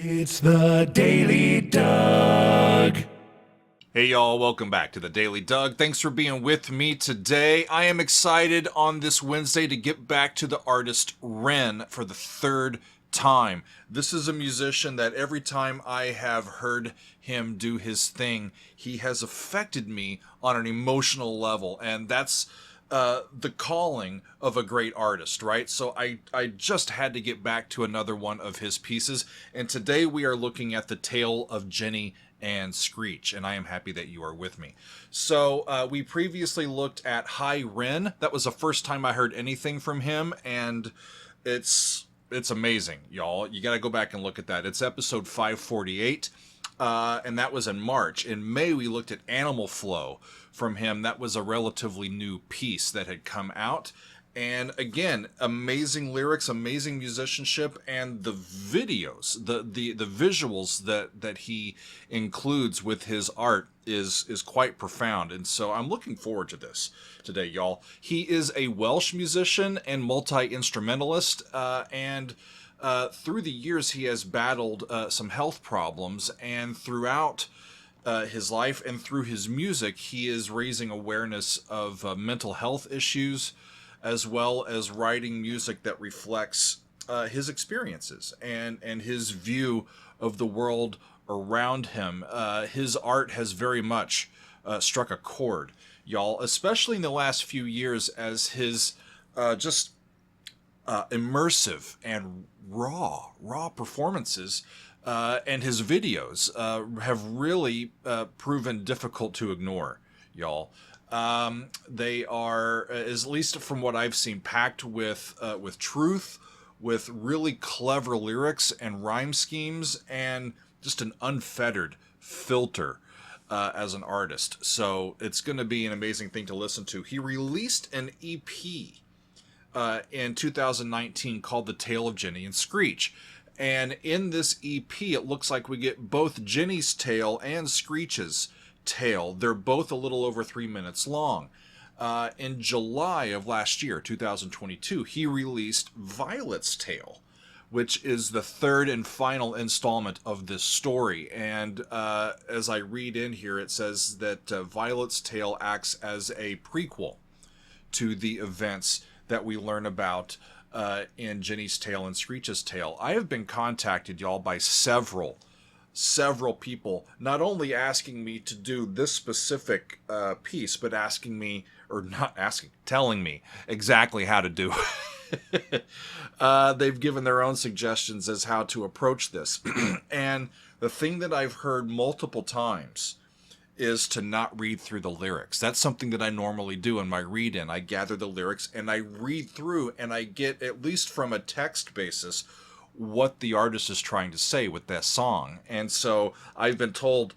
It's the Daily Doug. Hey y'all, welcome back to the Daily Doug. Thanks for being with me today. I am excited on this Wednesday to get back to the artist REN for the third time. This is a musician that every time I have heard him do his thing, he has affected me on an emotional level, and that's the calling of a great artist, right? So I just had to get back to another one of his pieces, and today we are looking at the tale of Jenny and Screech, and I am happy that you are with me. So we previously looked at Hi REN. That was the first time I heard anything from him, and it's amazing, y'all. You got to go back and look at that. It's episode 548. And that was in March. In May, we looked at Animal Flow from him. That was a relatively new piece that had come out. And again, amazing lyrics, amazing musicianship, and the videos, the visuals that he includes with his art is quite profound. And so I'm looking forward to this today, y'all. He is a Welsh musician and multi-instrumentalist, and through the years, he has battled some health problems, and throughout his life and through his music, he is raising awareness of mental health issues, as well as writing music that reflects his experiences and his view of the world around him. His art has very much struck a chord, y'all, especially in the last few years as his just immersive and raw performances and his videos have really proven difficult to ignore, y'all. They are, at least from what I've seen, packed with truth, with really clever lyrics and rhyme schemes, and just an unfettered filter as an artist. So it's going to be an amazing thing to listen to. He released an EP in 2019 called The Tale of Jenny and Screech. And in this EP, it looks like we get both Jenny's tale and Screech's tale. They're both a little over 3 minutes long. In July of last year, 2022, he released Violet's Tale, which is the third and final installment of this story. And as I read in here, it says that Violet's Tale acts as a prequel to the events that we learn about in Jenny's tale and Screech's tale. I have been contacted, y'all, by several people, not only asking me to do this specific piece, but telling me exactly how to do it. They've given their own suggestions as how to approach this. And the thing that I've heard multiple times is to not read through the lyrics. That's something that I normally do in my read-in. I gather the lyrics and I read through, and I get, at least from a text basis, what the artist is trying to say with that song. And so I've been told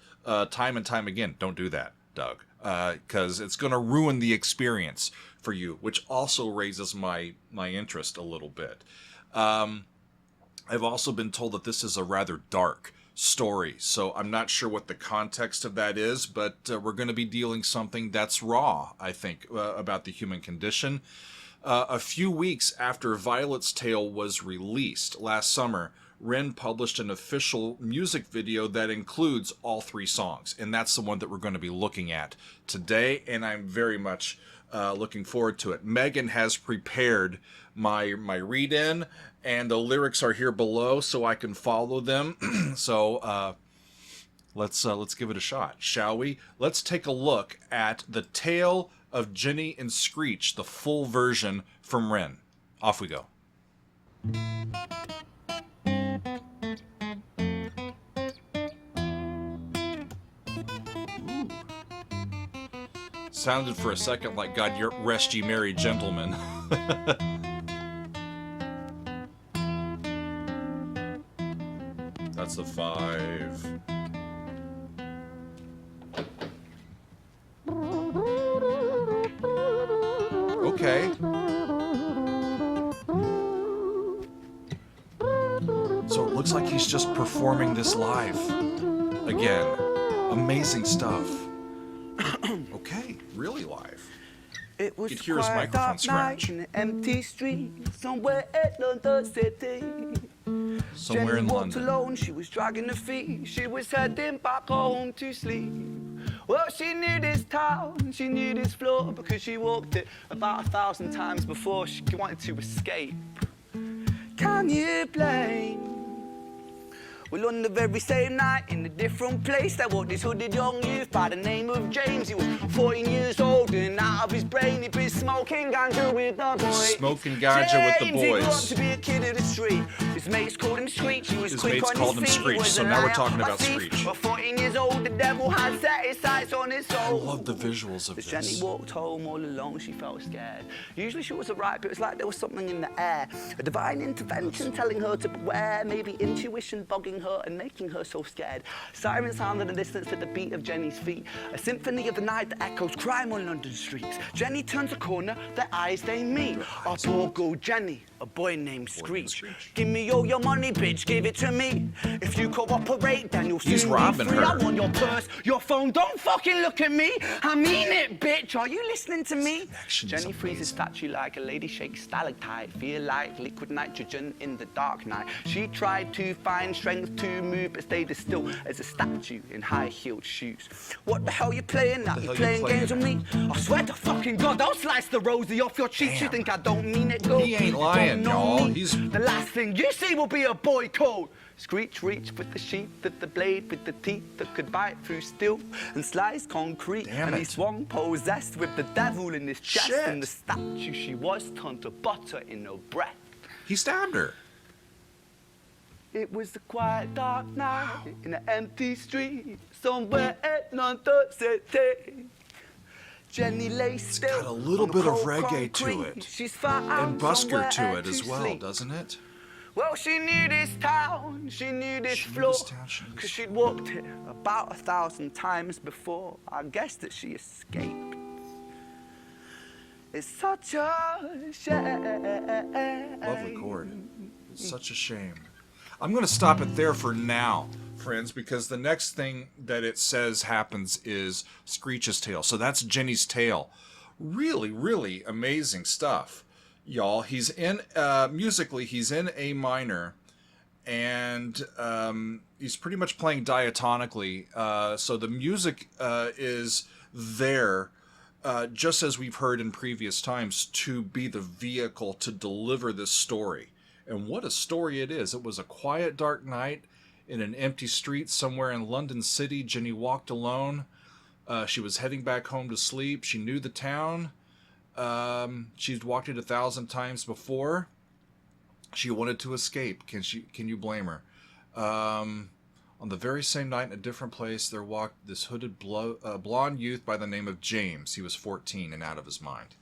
time and time again, don't do that, Doug, because it's going to ruin the experience for you, which also raises my interest a little bit. I've also been told that this is a rather dark story, so I'm not sure what the context of that is, but we're going to be dealing something that's raw, I think, about the human condition. A few weeks after Violet's Tale was released last summer, REN published an official music video that includes all three songs, and that's the one that we're going to be looking at today, and I'm very much looking forward to it. Megan has prepared my read-in, and the lyrics are here below so I can follow them. So let's give it a shot, shall we? Let's take a look at The Tale of Jenny and Screech, the full version from REN. Off we go. Ooh. Sounded for a second like God Rest Ye Merry Gentlemen. That's the 5. Okay. So it looks like he's just performing this live again. Amazing stuff. Okay, really live. It was you could hear his microphone scratch. In an empty street somewhere in the city. Somewhere in Jenny walked London. alone, she was dragging her feet. She was heading back home to sleep. Well, she knew this town, she knew this floor, because she walked it about 1,000 times before she wanted to escape. Can you blame? Well, on the very same night, in a different place, there walked this hooded young youth by the name of James. He was 14 years old and out of his brain. He'd been smoking ganja with the boys. Smoking ganja with the James, he grew up boys. to be a kid of the street. His mates called him Screech. He was His quick mates on called his him feet. He Screech, was so a now we're liar, talking a about thief. Screech. But 14 years old, the devil had set his sights on his I soul. love the visuals of As Jenny this. walked home all alone, she felt scared. Usually she was alright, but it was like there was something in the air. A divine intervention telling her to beware. Maybe intuition bugging her and making her so scared. Sirens sound in the distance at the beat of Jenny's feet. A symphony of the night that echoes crime on London streets. Jenny turns a corner, their eyes they meet. A poor girl Jenny, a boy named Screech. Give me all your money, bitch, give it to me. If you cooperate, then you'll He's soon be robbing free. her. I want your purse, your phone, don't fucking look at me. I mean it, bitch, are you listening to me? connection is Jenny freezes amazing. statue like a lady shakes stalactite. Feel like liquid nitrogen in the dark night. She tried to find strength to move, but stayed as still as a statue in high-heeled shoes. What the hell you playing at? You playing games with me? I swear to fucking God, I'll slice the rosy off your cheeks. You Damn. think I don't mean it, girl? He ain't lying, Don't know y'all. me. He's- The last thing you see will be a boy called Screech. Reach with the sheath of the blade, with the teeth that could bite through steel and slice concrete. Damn and it. he swung possessed with the devil in his chest, Shit. and the statue she was turned to butter in her breath. He stabbed her. It was a quiet dark night in an empty street somewhere at Thte. Jenny lay still. Got a little on the bit of cold reggae to concrete. it. She's far out And busker somewhere to it as well, sleep. doesn't it? Well, she knew this town, she knew this She knew floor, this town, she knew this because she'd walked it about 1,000 times before. I guess that she escaped. It's such a shame. Lovely chord. It's such a shame. I'm going to stop it there for now, friends, because the next thing that it says happens is Screech's tale. So that's Jenny's tale. Really, really amazing stuff, y'all. He's in, musically, he's in A minor, and he's pretty much playing diatonically. So the music is there, just as we've heard in previous times, to be the vehicle to deliver this story. And what a story it is. It was a quiet, dark night in an empty street somewhere in London City. Jenny walked alone. She was heading back home to sleep. She knew the town. She'd walked it 1,000 times before. She wanted to escape. Can you blame her? On the very same night in a different place, there walked this hooded blonde youth by the name of James. He was 14 and out of his mind.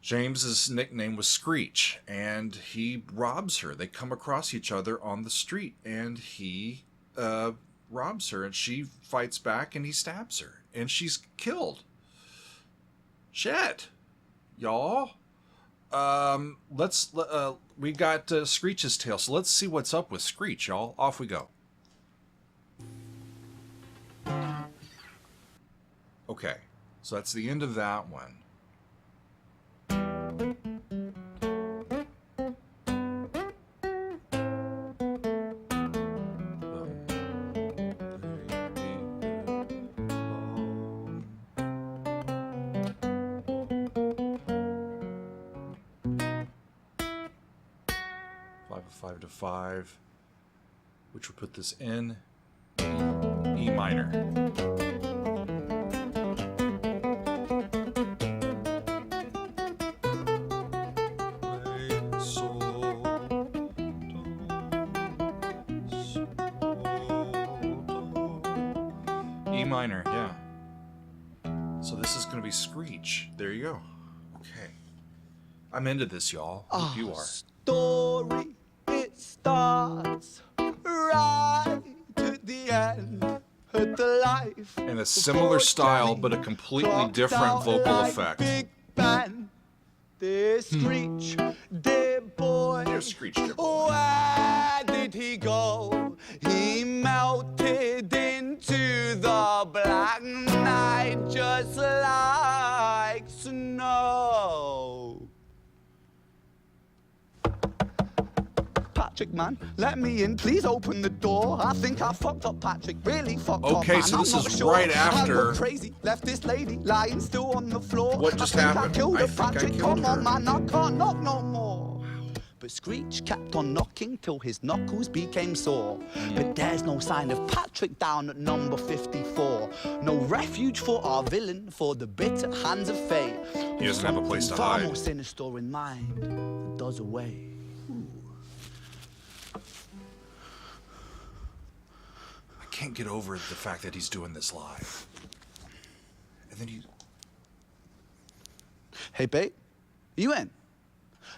James's nickname was Screech, and he robs her. They come across each other on the street, and he robs her, and she fights back, and he stabs her, and she's killed. Shit, y'all. We got Screech's tale, so let's see what's up with Screech, y'all. Off we go. Okay, so that's the end of that one. Five to 5, which would put this in E minor. E minor, yeah. So this is going to be Screech. There you go. Okay. I'm into this, y'all. Hope you are. Story, it starts right at the end of the life. And a similar style, but a completely different vocal effect. Big band, this Screech, dear boy. Dear Screech, dear boy. Where did he go? He melted into the black night just like snow. Pop Patrick, man. Let me in, please open the door. I think I fucked up, Patrick. Really fucked up, Okay, man. so this I'm not is sure. right I after- went crazy, left this lady lying still on the floor. What just I think happened? I killed her, I think I Patrick. killed Come her. on, man, I can't knock no more. But Screech kept on knocking till his knuckles became sore. But there's no sign of Patrick down at number 54. No refuge for our villain, for the bitter hands of fate. He doesn't have a place to Far hide. more sinister in mind than does away. I can't get over the fact that he's doing this live. And then he... Hey, babe, you in?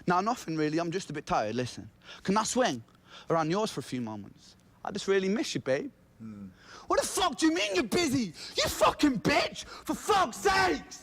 No, nothing really. I'm just a bit tired. Listen, can I swing around yours for a few moments? I just really miss you, babe. What the fuck do you mean you're busy? You fucking bitch! For fuck's sakes!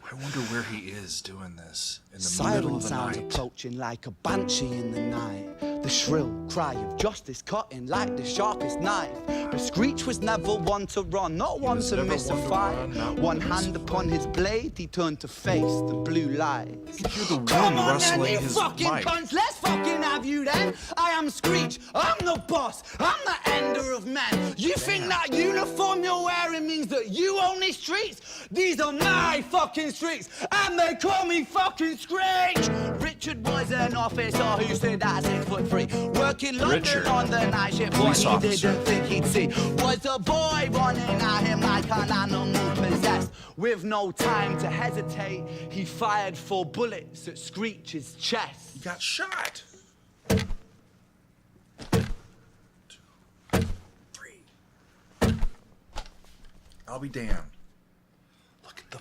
I wonder where he is doing this in the middle Siren of the sounds night. approaching like a banshee in the night. The shrill cry of justice cutting like the sharpest knife. But Screech was never one to run, not one was to never miss a one to fight. run, not One one to miss hand a upon his blade, he turned to face the blue lights. You can hear the wind Come on then, rustling you his fucking mic. cunts, let's fucking have you then. I am Screech, I'm the boss, I'm the ender of men. You think that uniform you're wearing means that you own these streets? These are my fucking streets, and they call me fucking Screech. Richard was an officer who stood at 6'3", working London Richard, on the night shift. What police he officer. didn't think he'd see was a boy running at him like an animal possessed. With no time to hesitate, he fired 4 bullets at Screech's chest. He got shot. 2, 3. I'll be damned. Look at the...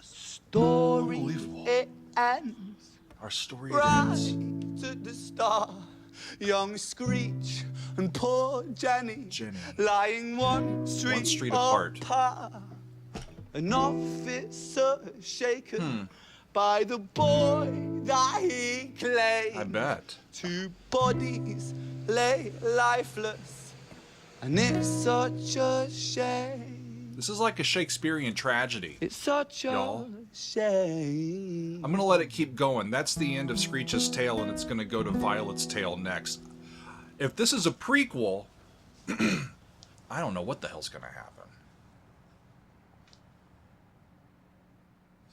Story Unbelievable. it ends Our story right ends. to the start. Young Screech and poor Jenny, Jenny. lying one street apart. An officer shaken by the boy that he claimed. I bet. 2 bodies lay lifeless, and it's such a shame. This is like a Shakespearean tragedy. It's such a Y'all. shame. I'm gonna let it keep going. That's the end of Screech's tale, and it's gonna go to Violet's tale next. If this is a prequel, I don't know what the hell's gonna happen.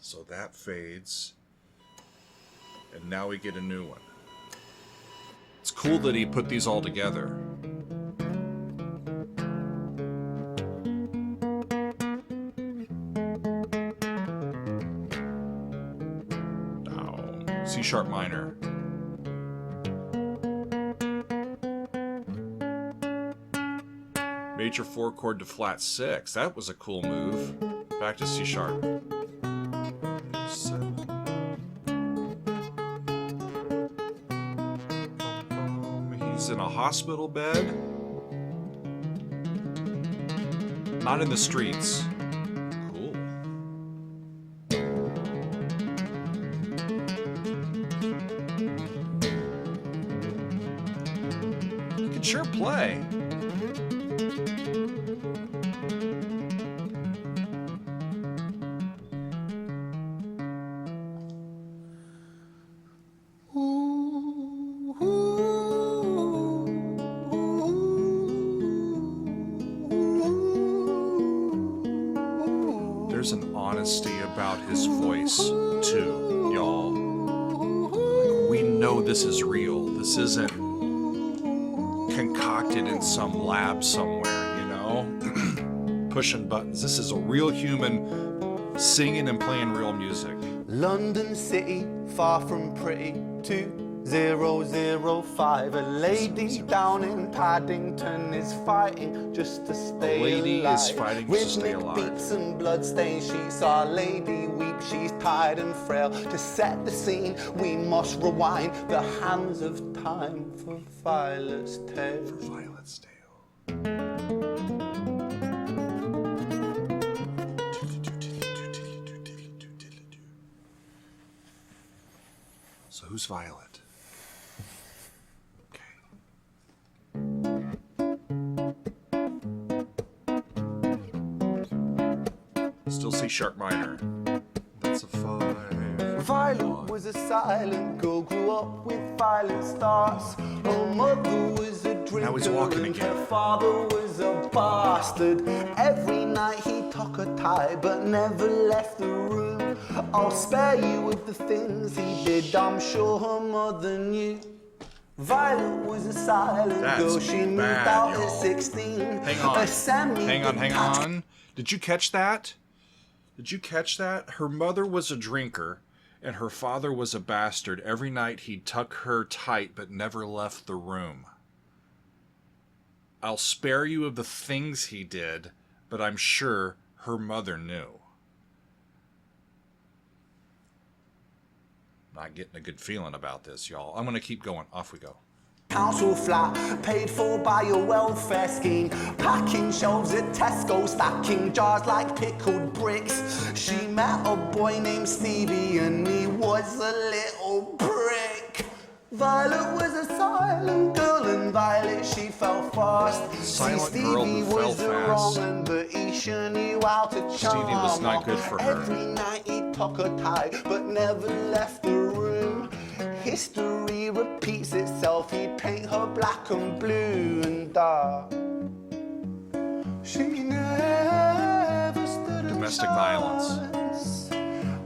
So that fades, and now we get a new one. It's cool that he put these all together. C sharp minor. Major 4 chord to flat 6. That was a cool move. Back to C sharp. 7. He's in a hospital bed. Not in the streets. Cool. You can sure play. There's an honesty about his voice, too, y'all. Like, we know this is real. This isn't concocted in some lab somewhere, you know? Pushing buttons. This is a real human singing and playing real music. London City, far from pretty, 2005. A lady down in Paddington is fighting just to stay alive. A lady is fighting just to stay Rhythmic alive. beats and bloodstains, she saw a lady weep, she's tired and frail. To set the scene, we must rewind the hands of time for Violet's tale. For Violet's tale. So who's Violet? Okay. Still C sharp minor. That's a Violet was a silent girl, grew up with violent starts. Her mother was a drinker Now he's walking and again. her father was a bastard. Every night he took a tie but never left the room. I'll spare you of the things he did, I'm sure her mother knew. Violet was a silent girl, she moved bad, out y'all. at 16. Hang on. Hang On. on. Did you catch that? Did you catch that? Her mother was a drinker and her father was a bastard. Every night he'd tuck her tight but never left the room. I'll spare you of the things he did, but I'm sure her mother knew. Not getting a good feeling about this, y'all. I'm going to keep going. Off we go. Council flat, paid for by a welfare scheme. Packing shelves at Tesco, stacking jars like pickled bricks. She met a boy named Stevie and he was a little prick. Violet was a silent girl and Violet she fell fast. Silent girl who Stevie fell was a fast. wrong un, but he sure knew how to charm. Stevie was not good for her. Every night he took a tie but never left the room. History repeats itself, he'd paint her black and blue and dark. She never stood Domestic a violence. chance.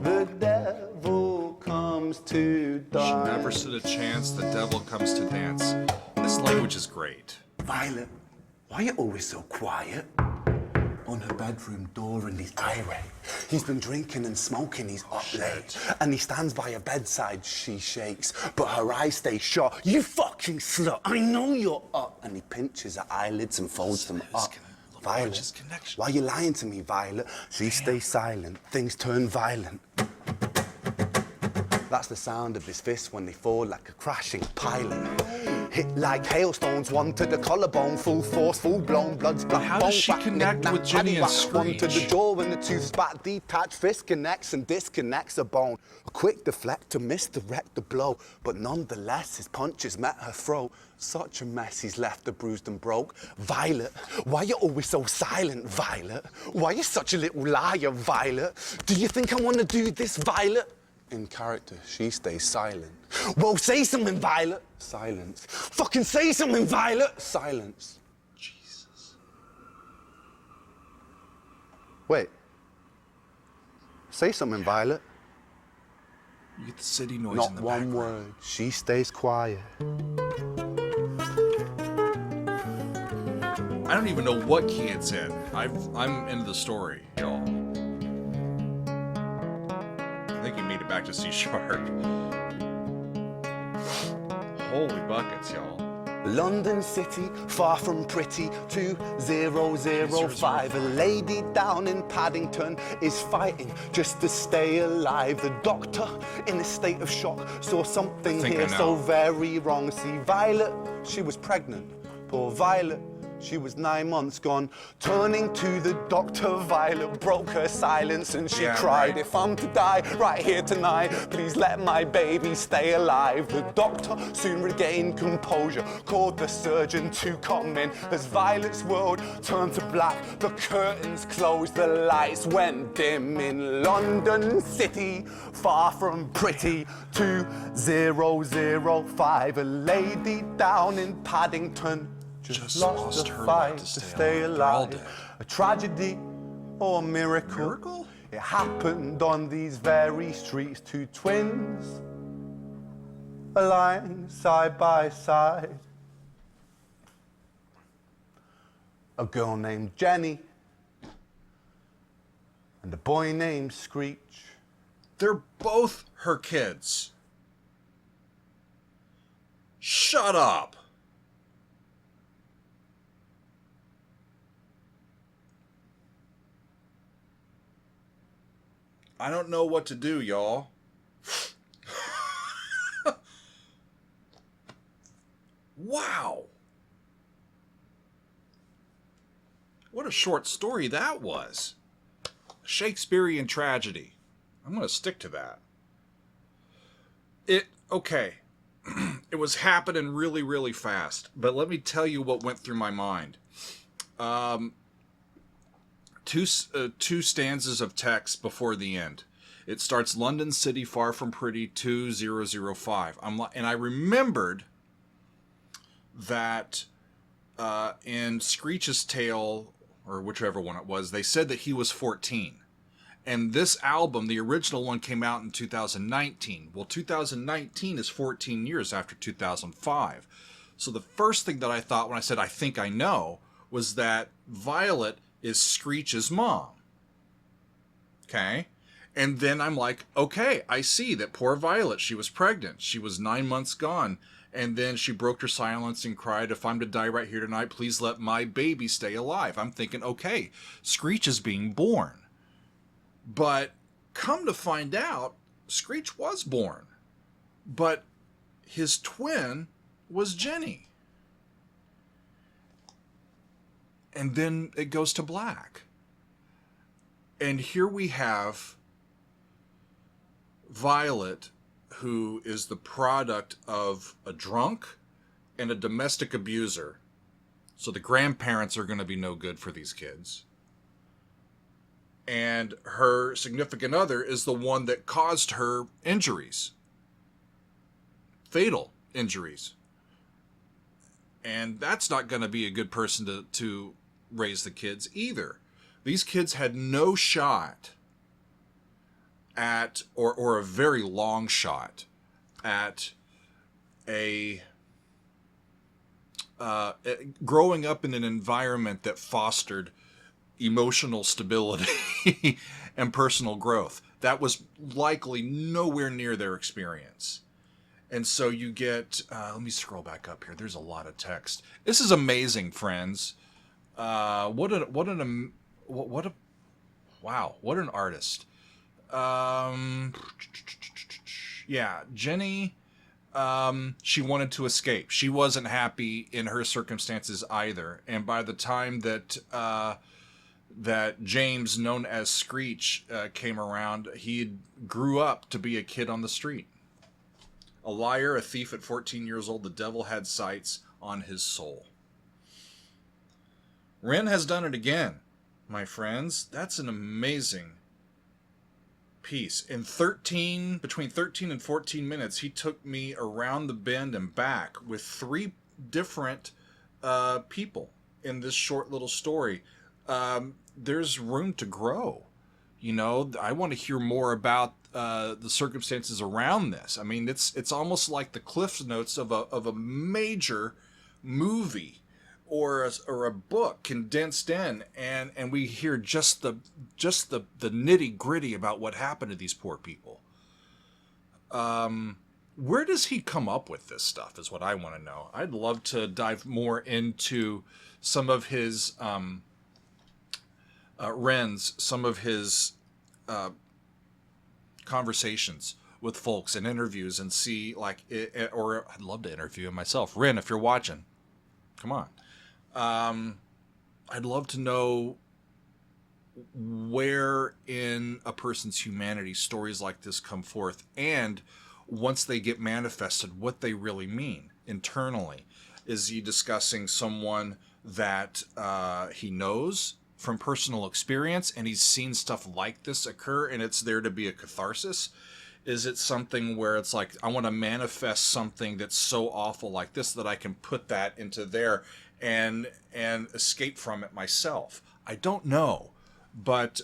The devil comes to She dance. never stood a chance. The devil comes to dance. This language is great. Violet, why are you always so quiet? On her bedroom door and he's irate. He's been drinking and smoking, he's up late. And he stands by her bedside, she shakes, but her eyes stay shut. You fucking slut, I know you're up. And he pinches her eyelids and folds them up. Violet, why are you lying to me, Violet? She stays silent, things turn violent. That's the sound of his fists when they fall like a crashing pilot. Hit like hailstones, one to the collarbone, full force, full blown, blood's black How bone. does she back, connect knick-knack, with Jenny and paddywhack, one to the Screech? jaw when the tooth spat, detached fist connects and disconnects a bone. A quick deflect to misdirect the blow, but nonetheless his punches met her throat. Such a mess, he's left her bruised and broke. Violet, why you always so silent, Violet? Why you such a little liar, Violet? Do you think I want to do this, Violet? In character, she stays silent. Well, say something, Violet. Silence. Fucking say something, Violet. Silence. Jesus. Wait. Say something, Violet. You get the city noise Not in the one background. word. She stays quiet. I don't even know what key it's in. I'm into the story, y'all. I think he made it back to C sharp. Holy buckets, y'all. London City, far from pretty, 2005. A lady down in Paddington is fighting just to stay alive. The doctor, in a state of shock, saw something think I here know. so very wrong. See, Violet, she was pregnant. Poor Violet. She was 9 months gone. Turning to the doctor, Violet broke her silence and she cried, right. If I'm to die right here tonight, please let my baby stay alive. The doctor soon regained composure, called the surgeon to come in. As Violet's world turned to black, the curtains closed, the lights went dim. In London City, far from pretty, 2005, a lady down in Paddington just lost her fight to stay alive. dead. A tragedy or a miracle? Miracle? It happened on these very streets. Two twins are lying side by side. A girl named Jenny and a boy named Screech. They're both her kids. Shut up. I don't know what to do, y'all. Wow. What a short story that was. Shakespearean tragedy. I'm going to stick to that. Okay. It was happening really, really fast. But let me tell you what went through my mind. Two stanzas of text before the end. It starts London City, far from pretty, 2005. And I remembered that in Screech's tale, or whichever one it was, they said that he was 14. And this album, the original one, came out in 2019. Well, 2019 is 14 years after 2005. So the first thing that I thought when I said, I think I know, was that Violet is Screech's mom. Okay? And then I'm like, okay, I see that poor Violet, she was pregnant. She was 9 months gone. And then she broke her silence and cried, if I'm to die right here tonight, please let my baby stay alive. I'm thinking, okay, Screech is being born. But come to find out, Screech was born. But his twin was Jenny. And then it goes to black. And here we have Violet, who is the product of a drunk and a domestic abuser. So the grandparents are going to be no good for these kids. And her significant other is the one that caused her injuries. Fatal injuries. And that's not going to be a good person to raise the kids either. These kids had no shot at, or a very long shot at growing up in an environment that fostered emotional stability and personal growth. That was likely nowhere near their experience. And so you get, let me scroll back up here. There's a lot of text. This is amazing, friends. What an artist. Yeah, Jenny, she wanted to escape. She wasn't happy in her circumstances either. And by the time that James, known as Screech, came around, he grew up to be a kid on the street. A liar, a thief at 14 years old, the devil had sights on his soul. REN has done it again, my friends. That's an amazing piece. In between 13 and 14 minutes, he took me around the bend and back with 3 different people in this short little story. There's room to grow. You know, I want to hear more about the circumstances around this. I mean, it's almost like the Cliff Notes of a major movie or a book condensed in, and we hear just the nitty gritty about what happened to these poor people. Where does he come up with this stuff is what I want to know. I'd love to dive more into some of his REN's, some of his conversations with folks and interviews, and see, like, or I'd love to interview him myself. REN, if you're watching, come on. I'd love to know where in a person's humanity stories like this come forth, and once they get manifested, what they really mean internally. Is he discussing someone that he knows from personal experience, and he's seen stuff like this occur, and it's there to be a catharsis? Is it something where it's like, I want to manifest something that's so awful like this that I can put that into there and escape from it myself? I don't know, but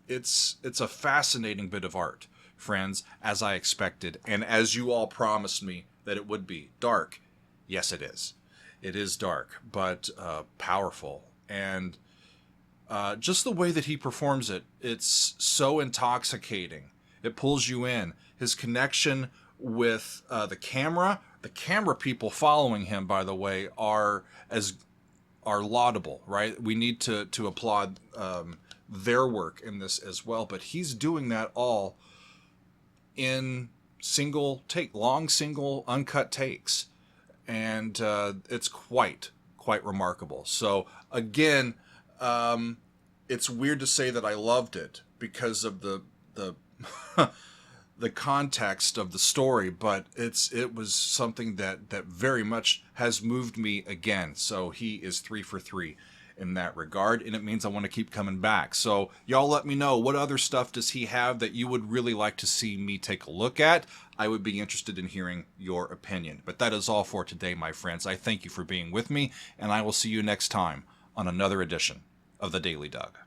it's a fascinating bit of art, friends, as I expected, and as you all promised me that it would be. Dark. Yes, it is. It is dark, but powerful. And just the way that he performs it, it's so intoxicating. It pulls you in. His connection with the camera people following him, by the way, are laudable, right? We need to applaud their work in this as well. But he's doing that all in long single uncut takes, and it's quite remarkable. So again, it's weird to say that I loved it because of the the context of the story, but it was something that very much has moved me again. So he is 3 for 3 in that regard, and it means I want to keep coming back. So y'all let me know, what other stuff does he have that you would really like to see me take a look at? I would be interested in hearing your opinion. But that is all for today, my friends. I thank you for being with me, and I will see you next time on another edition of The Daily Doug.